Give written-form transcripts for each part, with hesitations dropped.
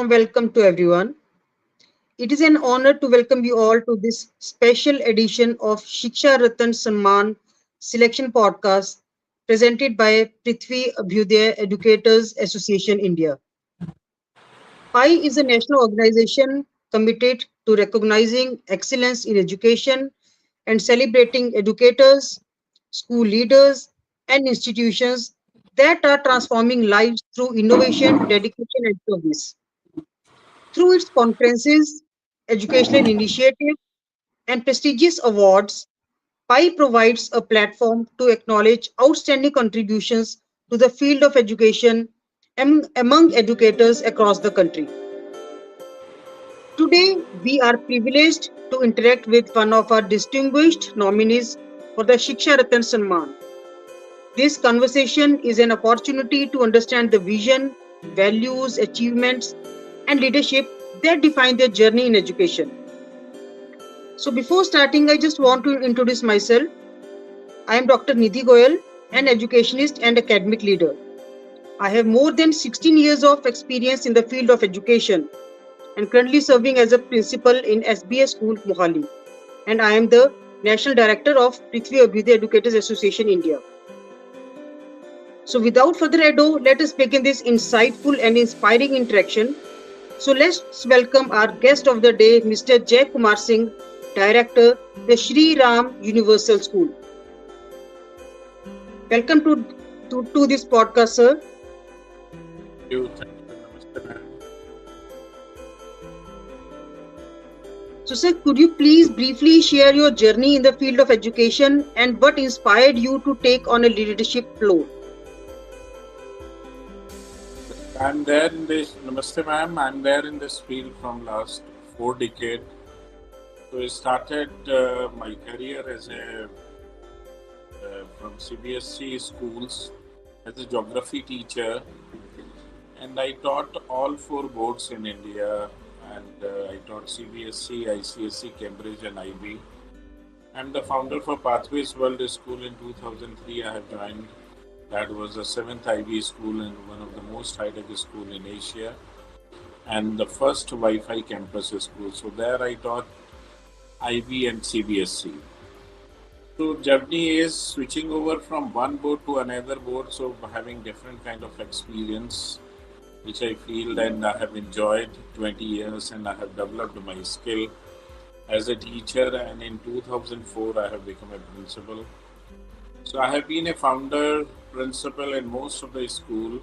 warm welcome to everyone. It is an honor to welcome you all to this special edition of Shiksha Ratan Samman Selection Podcast presented by Prithvi Abhyudaya Educators Association India. PAAI is a national organization committed to recognizing excellence in education and celebrating educators, school leaders, and institutions that are transforming lives through innovation, dedication, and service. Through its conferences, educational initiatives, and prestigious awards, PAI provides a platform to acknowledge outstanding contributions to the field of education among educators across the country. Today, we are privileged to interact with one of our distinguished nominees for the Shiksha Ratan Samman. This conversation is an opportunity to understand the vision, values, achievements, and leadership that define their journey in education. So, before starting, I just want to introduce myself. I am Dr. Nidhi Goyal, an educationist and academic leader. I have more than 16 years of experience in the field of education and currently serving as a principal in SBS School, Mohali. And I am the National Director of PREETHVI Educators Association India. So, without further ado, let us begin this insightful and inspiring interaction. So, let's welcome our guest of the day, Mr. Jai Kumar Singh, Director, the Shri Ram Universal School. Welcome to this podcast, sir. Thank you. Namaste, ma'am. So, sir, could you please briefly share your journey in the field of education and what inspired you to take on a leadership role? Namaste, ma'am. I'm there in this field from last 4 decades. So I started my career as from CBSE schools as a geography teacher, and I taught all 4 boards in India, and I taught CBSE, ICSE, Cambridge, and IB. I'm the founder for Pathways World School. In 2003, I have joined. That was the 7th IB school and one of the most high-tech school in Asia, and the first Wi-Fi campus school. So there I taught IB and CBSE. So journey is switching over from one board to another board, so having different kind of experience, which I feel and I have enjoyed 20 years, and I have developed my skill as a teacher, and in 2004 I have become a principal. So I have been a founder principal in most of the school.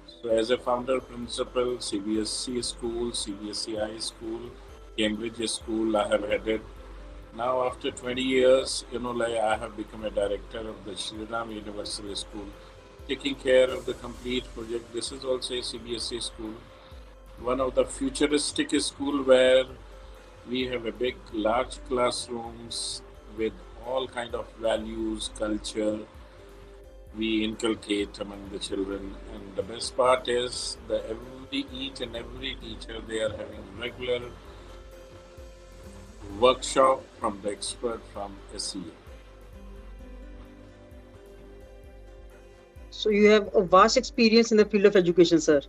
So as a founder principal, CBSE school, CBSEI school, Cambridge school I have headed. Now after 20 years, I have become a director of the Shri Ram Universal School, taking care of the complete project. This is also a CBSE school, one of the futuristic school where we have a big, large classrooms with all kind of values, culture we inculcate among the children. And the best part is that each and every teacher, they are having regular workshop from the expert from SEA. So, you have a vast experience in the field of education, sir.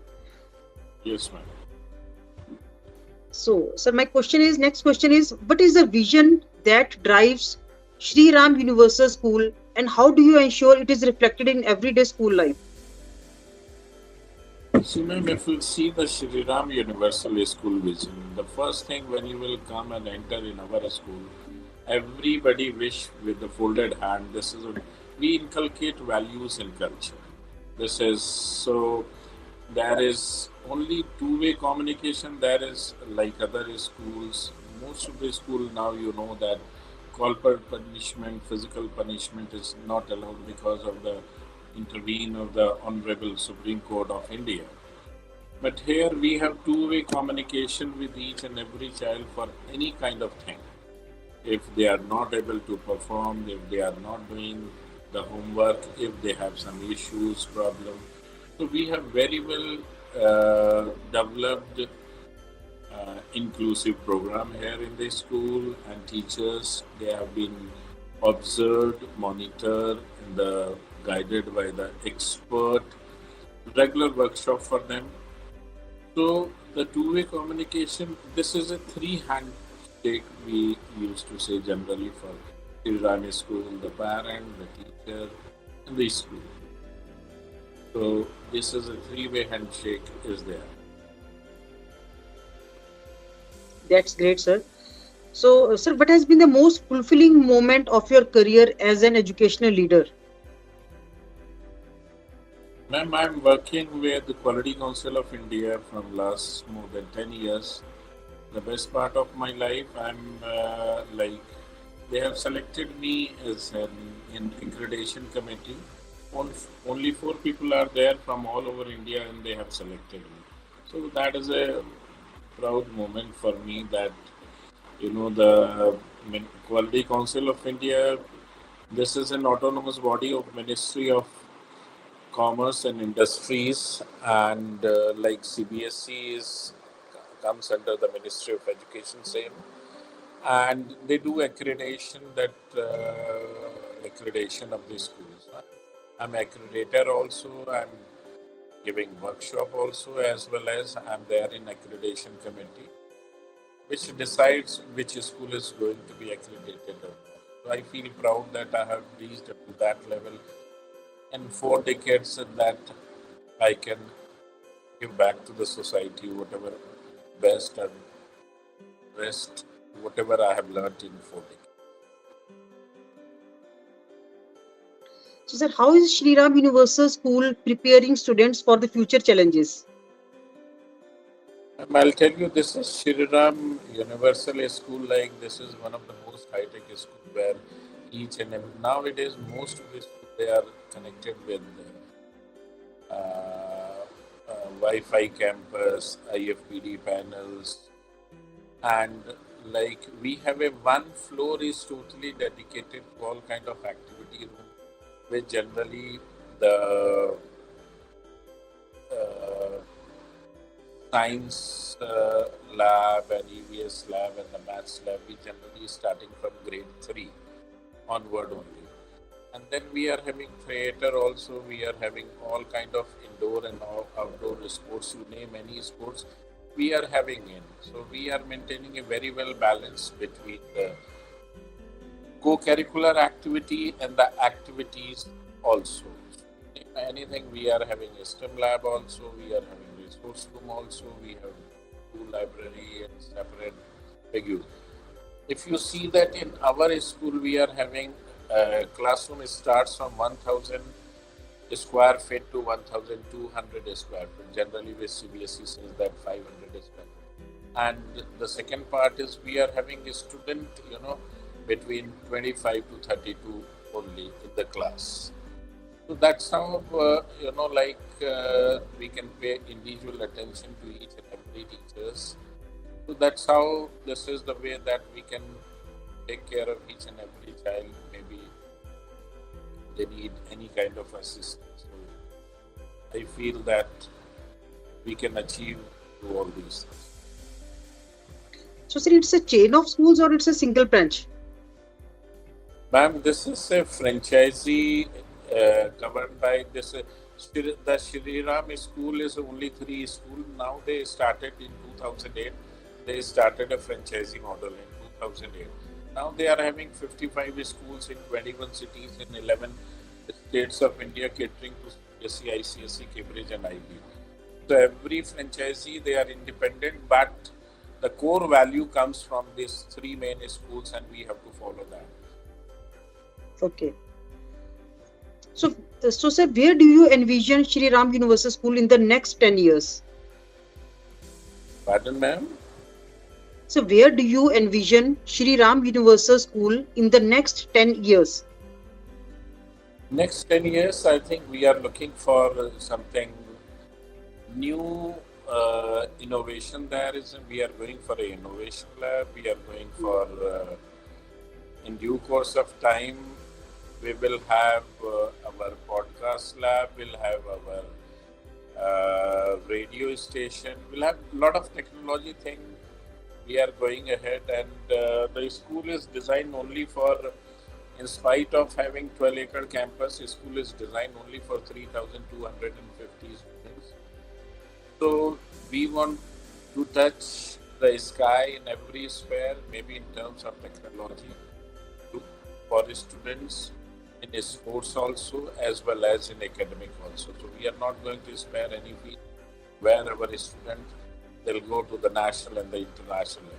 Yes, ma'am. So, sir, next question is, what is the vision that drives Shri Ram Universal School, and how do you ensure it is reflected in everyday school life? See, ma'am, if you see the Shri Ram Universal School vision, the first thing when you will come and enter in our school, everybody wish with the folded hand. We inculcate values and culture. This is so. There is only two-way communication. There is like other schools. Most of the school now, that corporal punishment, physical punishment is not allowed because of the intervene of the Honorable Supreme Court of India. But here we have two-way communication with each and every child for any kind of thing. If they are not able to perform, if they are not doing the homework, if they have some issues, problem. So we have very well developed inclusive program here in the school, and teachers, they have been observed, monitored, and guided by the expert, regular workshop for them. So The two-way communication, this is a three-hand shake we used to say generally for children in school, the parent, the teacher, and the school. So this is a three-way handshake is there. That's great, sir. So, sir, what has been the most fulfilling moment of your career as an educational leader? Ma'am, I'm working with the Quality Council of India from last more than 10 years. The best part of my life, they have selected me as an accreditation committee. Only four people are there from all over India and they have selected me. So that is a proud moment for me that, the Quality Council of India, this is an autonomous body of Ministry of Commerce and Industries, and like CBSE comes under the Ministry of Education, same, and they do accreditation accreditation of the schools. I'm accreditor also. I'm giving workshop also, as well as I'm there in accreditation committee, which decides which school is going to be accredited or not. So I feel proud that I have reached up to that level in 4 decades, that I can give back to the society whatever best and best, whatever I have learned in 4 decades. So, sir, how is Shri Ram Universal School preparing students for the future challenges? I'll tell you, this is Shri Ram Universal School. Like, this is one of the most high-tech schools where each and every, nowadays most of the schools, they are connected with Wi-Fi campus, IFPD panels, and like we have a one floor is totally dedicated to all kind of activity room, which generally the science lab and EVS lab and the maths lab, we generally starting from grade 3 onward only. And then we are having theater also, we are having all kind of indoor and outdoor sports, you name any sports, we are having in. So we are maintaining a very well balance between the co-curricular activity and the activities also. So anything, we are having a STEM lab also, we are having resource room also, we have school library and separate figure. If you see that in our school, we are having classroom starts from 1000 square feet to 1200 square feet. Generally, with CBSE says that 500 square feet. And the second part is we are having a student, between 25 to 32 only in the class. So that's how, we can pay individual attention to each and every teachers. So that's how, this is the way that we can take care of each and every child. Maybe they need any kind of assistance. So I feel that we can achieve all these things. So, sir, it's a chain of schools or it's a single branch? Ma'am, this is a franchisee governed by this. The Shri Ram school is only 3 schools. Now they started in 2008. They started a franchising model in 2008. Now they are having 55 schools in 21 cities in 11 states of India, catering to CBSE, ICSE, Cambridge and IB. So every franchisee, they are independent, but the core value comes from these 3 main schools and we have to follow that. Okay. So sir, where do you envision Shri Ram Universal School in the next 10 years? Pardon, ma'am? So where do you envision Shri Ram Universal School in the next 10 years? Next 10 years, I think we are looking for something new, innovation. We are going for an innovation lab. We are going for, in due course of time, we will have our podcast lab, we'll have our radio station, we'll have a lot of technology thing. We are going ahead, and the school is designed only for, in spite of having 12-acre campus, the school is designed only for 3,250 students. So we want to touch the sky in every sphere, maybe in terms of technology, to, for the students in sports also, as well as in academic also. So we are not going to spare any fee wherever a student they'll go to the national and the international level.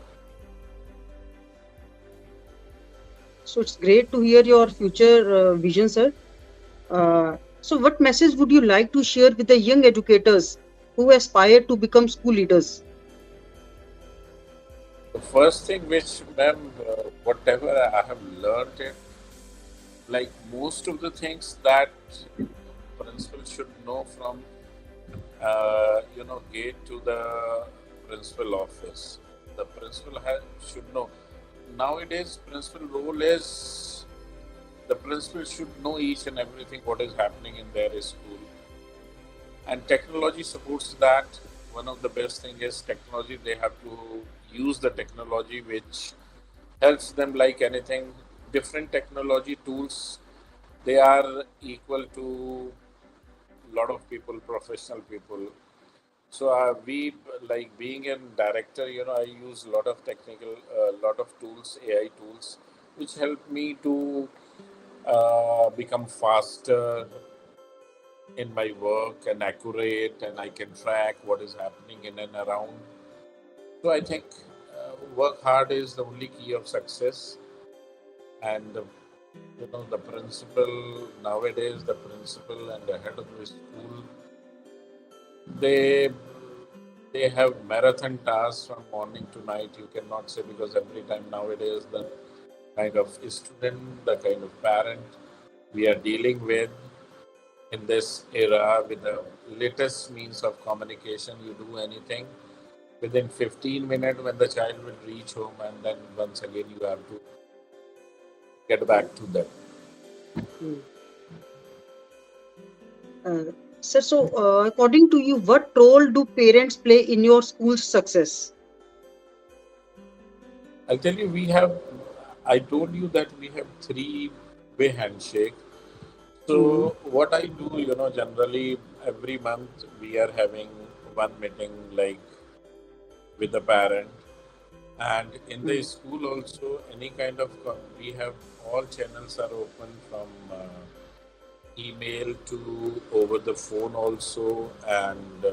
So it's great to hear your future vision, sir. So what message would you like to share with the young educators who aspire to become school leaders? The first thing which, ma'am, whatever I have learned it, like most of the things that principal should know from, gate to the principal office. The principal should know. Nowadays, principal role is the principal should know each and everything what is happening in their school, and technology supports that. One of the best thing is technology. They have to use the technology which helps them like anything. Different technology tools, they are equal to a lot of people, professional people. So we like being a director, I use a lot of technical, lot of tools, AI tools, which help me to become faster in my work and accurate, and I can track what is happening in and around. So I think work hard is the only key of success. And the principal nowadays, the principal and the head of the school, they they have marathon tasks from morning to night. You cannot say, because every time nowadays the kind of student, the kind of parent we are dealing with in this era with the latest means of communication, you do anything within 15 minutes when the child will reach home, and then once again you have to get back to them. Sir, so according to you, what role do parents play in your school's success? I'll tell you, I told you that we have 3-way handshake. So what I do, generally every month we are having one meeting like with the parent, and in the school also any kind of, we have all channels are open from email to over the phone also, and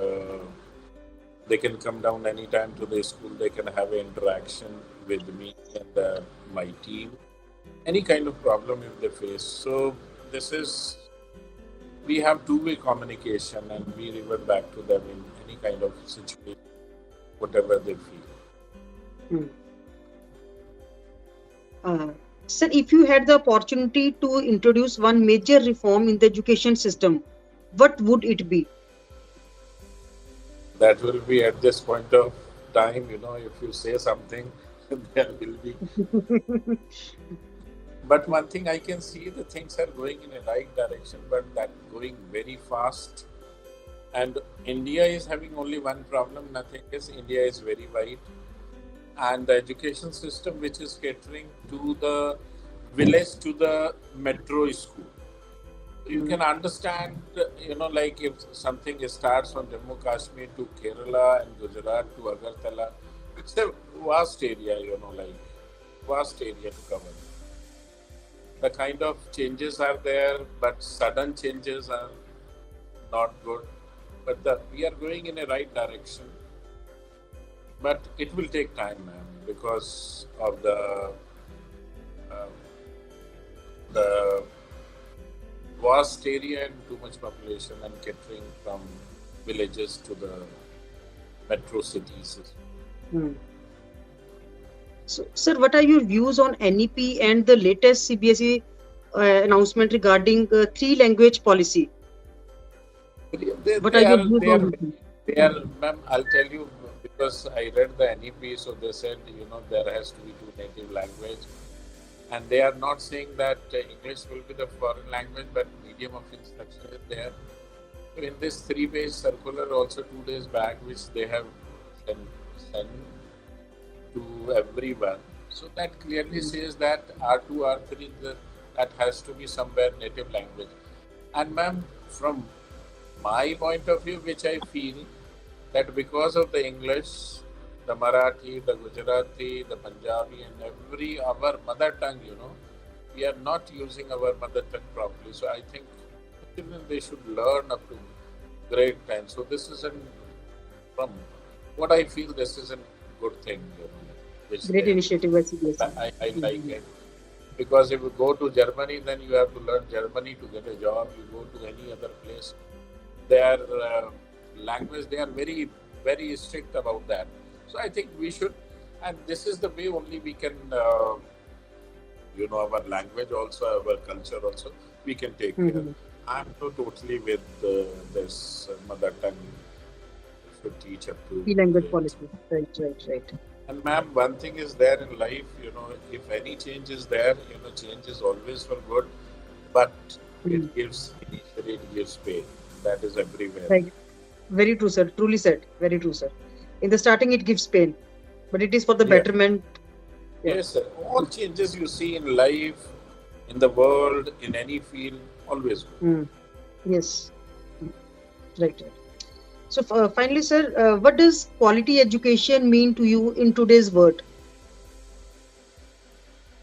they can come down anytime to the school. They can have an interaction with me and my team, any kind of problem if they face. So we have 2-way communication, and we revert back to them in any kind of situation, whatever they feel. Sir, if you had the opportunity to introduce one major reform in the education system, what would it be? That will be at this point of time, if you say something, there will be. But one thing I can see, the things are going in a right direction, but that going very fast. And India is having only one problem. Nothing is, India is very wide. And the education system which is catering to the village to the metro school. You can understand, like if something starts from Jammu Kashmir to Kerala and Gujarat to Agartala, it's a vast area, vast area to cover. The kind of changes are there, but sudden changes are not good. But we are going in a right direction. But it will take time, ma'am, because of the vast area and too much population, and catering from villages to the metro cities. So, sir, what are your views on NEP and the latest CBSE announcement regarding 3-language policy? What are your views on this? Ma'am, I'll tell you, because I read the NEP, so they said, there has to be 2 native language. And they are not saying that English will be the foreign language, but medium of instruction is there. So in this 3-page circular also 2 days back, which they have sent to everyone. So that clearly says that R2, R3, that has to be somewhere native language. And ma'am, from my point of view, which I feel that because of the English, the Marathi, the Gujarati, the Punjabi, and every our mother tongue, we are not using our mother tongue properly. So I think children, they should learn up to grade 10. So this is from what I feel, this is a good thing, which Great initiative by CBSE. I like it. Because if you go to Germany, then you have to learn Germany to get a job. You go to any other place, their language, they are very, very strict about that. So I think we should, and this is the way only we can, our language also, our culture also, we can take care. I'm totally with this mother tongue should teach up to language policy. Right. And ma'am, one thing is there in life, if any change is there, change is always for good, but it gives, initially it gives pain. That is everywhere. Right. Very true, sir. Truly said. Very true, sir. In the starting, it gives pain, but it is for the betterment. Yes, sir. All changes you see in life, in the world, in any field, always good. Yes. Right. So finally, sir, what does quality education mean to you in today's world?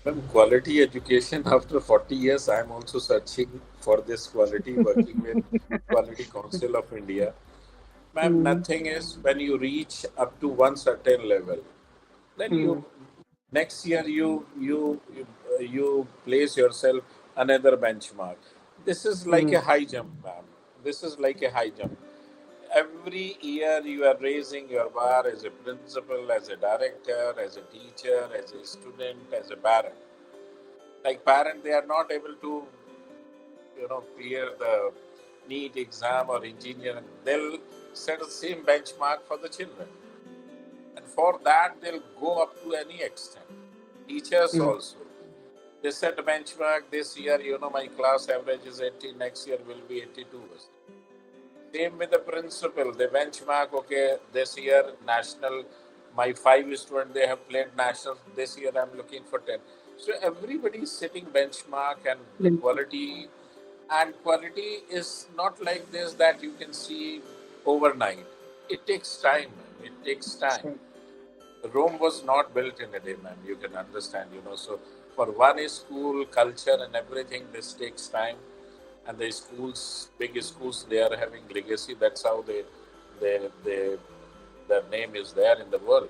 Well, quality education, after 40 years, I am also searching for this quality, working with Quality Council of India. Ma'am, nothing is when you reach up to one certain level, then you next year you place yourself another benchmark. This is like a high jump, ma'am. This is like a high jump. Every year you are raising your bar as a principal, as a director, as a teacher, as a student, as a parent. Like parent, they are not able to, clear the NEET exam or engineering. They'll set the same benchmark for the children. And for that, they'll go up to any extent. Teachers also. They set a benchmark this year, my class average is 80, next year will be 82%. Same with the principal, they benchmark, okay, this year national, my 5 students, they have played national, this year I'm looking for 10. So everybody is setting benchmark and the quality, and quality is not like this that you can see overnight. It takes time, it takes time. Rome was not built in a day, man, you can understand, so for one school, culture and everything, this takes time. And the schools, big schools, they are having legacy. That's how their name is there in the world.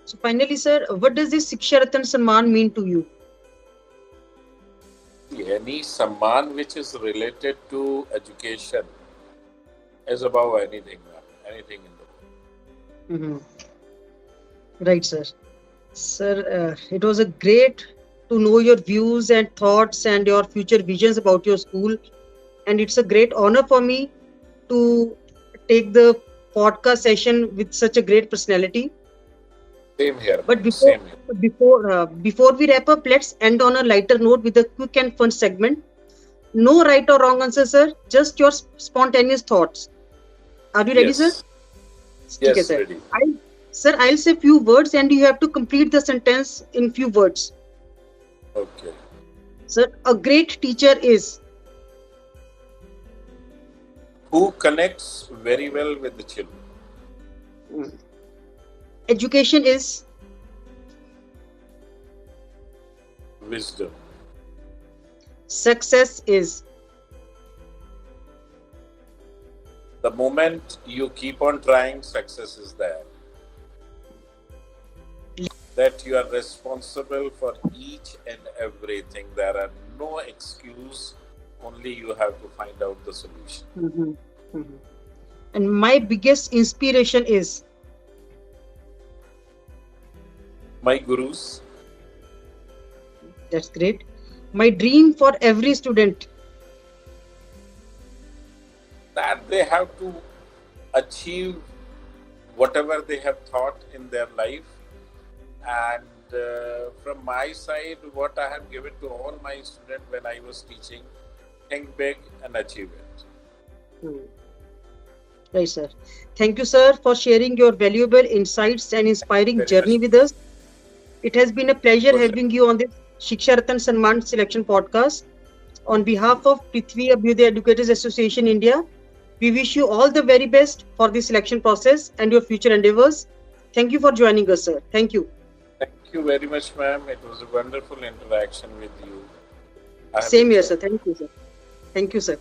So finally, sir, what does this Shiksha Ratan Samman mean to you? Any Samman which is related to education is above anything in the world. Right, sir. Sir, it was a great to know your views and thoughts and your future visions about your school. And it's a great honor for me to take the podcast session with such a great personality. Same here. But before we wrap up, let's end on a lighter note with a quick and fun segment. No right or wrong answer, sir. Just your spontaneous thoughts. Are you ready, sir? Yes, ready. I'll say few words and you have to complete the sentence in few words. Okay. Sir, a great teacher is who connects very well with the children. Education is wisdom. Success is the moment you keep on trying, success is there. That you are responsible for each and everything. There are no excuse. Only you have to find out the solution. And my biggest inspiration is my gurus. That's great. My dream for every student. That they have to achieve whatever they have thought in their life. And from my side, what I have given to all my students when I was teaching, think big and achieve it. Right, sir. Thank you, sir, for sharing your valuable insights and inspiring journey with us. It has been a pleasure having you on this Shiksha Ratan Samman Selection Podcast. On behalf of PREETHVI Abhyuday Educators Association India, We wish you all the very best for the selection process and your future endeavors. Thank you for joining us, sir. Thank you. Thank you very much, ma'am. It was a wonderful interaction with you. I have Same here, enjoyed. sir. Thank you, sir. Thank you, sir.